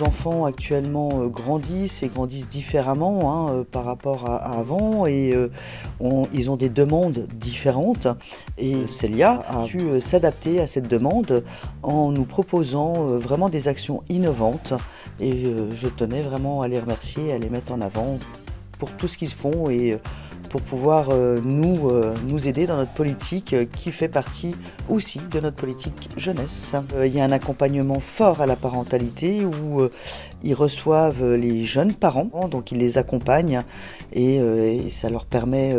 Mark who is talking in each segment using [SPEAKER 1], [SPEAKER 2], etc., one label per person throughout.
[SPEAKER 1] nos enfants actuellement grandissent et grandissent différemment par rapport à avant et ils ont des demandes différentes et Célia a su s'adapter à cette demande en nous proposant vraiment des actions innovantes et je tenais vraiment à les remercier, à les mettre en avant pour tout ce qu'ils font et pour pouvoir nous aider dans notre politique qui fait partie aussi de notre politique jeunesse. Il y a un accompagnement fort à la parentalité où ils reçoivent les jeunes parents, donc ils les accompagnent et ça leur permet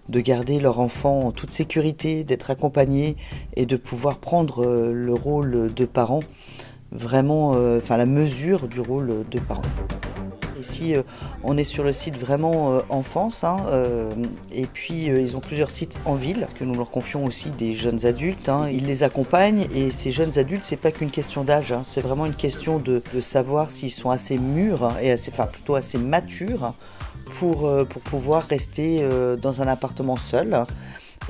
[SPEAKER 1] de garder leur enfant en toute sécurité, d'être accompagnés et de pouvoir prendre le rôle de parent, vraiment la mesure du rôle de parent. Ici, on est sur le site vraiment enfance et puis ils ont plusieurs sites en ville, parce que nous leur confions aussi des jeunes adultes. Ils les accompagnent et ces jeunes adultes, c'est pas qu'une question d'âge, c'est vraiment une question de savoir s'ils sont assez mûrs et plutôt assez matures pour pouvoir rester dans un appartement seul.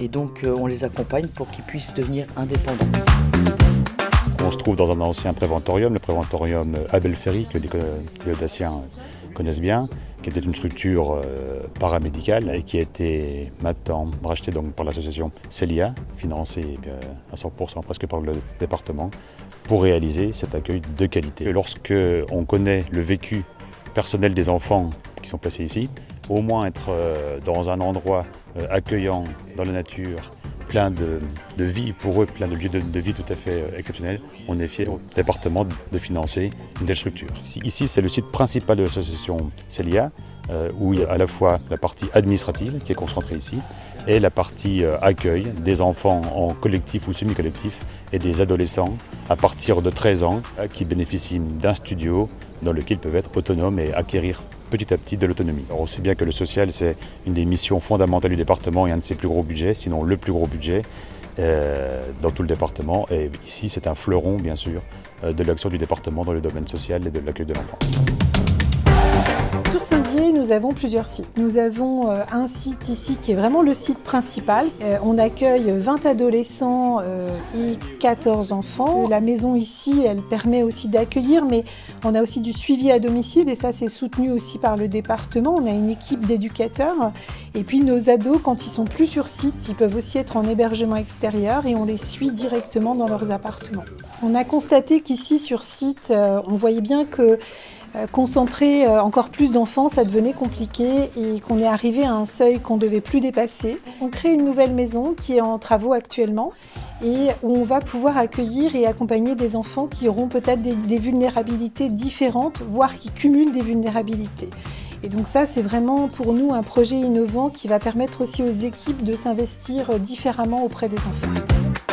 [SPEAKER 1] Et donc on les accompagne pour qu'ils puissent devenir indépendants.
[SPEAKER 2] On se trouve dans un ancien préventorium, le préventorium Abel Ferry, que les Audaciens connaissent bien, qui était une structure paramédicale et qui a été maintenant rachetée donc par l'association Célia, financée à 100% presque par le département, pour réaliser cet accueil de qualité. Lorsque on connaît le vécu personnel des enfants qui sont placés ici, au moins être dans un endroit accueillant dans la nature, plein de vie pour eux, plein de lieux de vie tout à fait exceptionnels. On est fiers au département de financer une telle structure. Ici, c'est le site principal de l'association Célia, où il y a à la fois la partie administrative qui est concentrée ici et la partie accueil des enfants en collectif ou semi-collectif et des adolescents à partir de 13 ans qui bénéficient d'un studio dans lequel ils peuvent être autonomes et acquérir petit à petit de l'autonomie. On sait bien que le social, c'est une des missions fondamentales du département et un de ses plus gros budgets, sinon le plus gros budget dans tout le département. Et ici, c'est un fleuron, bien sûr, de l'action du département dans le domaine social et de l'accueil de l'enfant.
[SPEAKER 3] Sur Saint-Dié, nous avons plusieurs sites. Nous avons un site ici qui est vraiment le site principal. On accueille 20 adolescents et 14 enfants. La maison ici, elle permet aussi d'accueillir, mais on a aussi du suivi à domicile et ça, c'est soutenu aussi par le département. On a une équipe d'éducateurs et puis nos ados, quand ils sont plus sur site, ils peuvent aussi être en hébergement extérieur et on les suit directement dans leurs appartements. On a constaté qu'ici, sur site, on voyait bien que concentrer encore plus d'enfants, ça devenait compliqué et qu'on est arrivé à un seuil qu'on ne devait plus dépasser. On crée une nouvelle maison qui est en travaux actuellement et où on va pouvoir accueillir et accompagner des enfants qui auront peut-être des vulnérabilités différentes, voire qui cumulent des vulnérabilités. Et donc ça, c'est vraiment pour nous un projet innovant qui va permettre aussi aux équipes de s'investir différemment auprès des enfants.